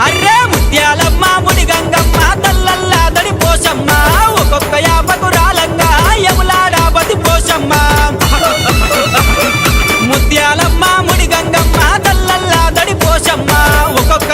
array Mutyalamma ముడి గంగమ్మ తల్లల్లా దడి పోషమ్మ ఒక్కొక్క యాపకు రాలంగా యములాడాపతి పోషమ్మ ముత్యాలమ్మ ముడి గంగమ్మ తల్లల్లా దడి పోషమ్మ ఒక్కొక్క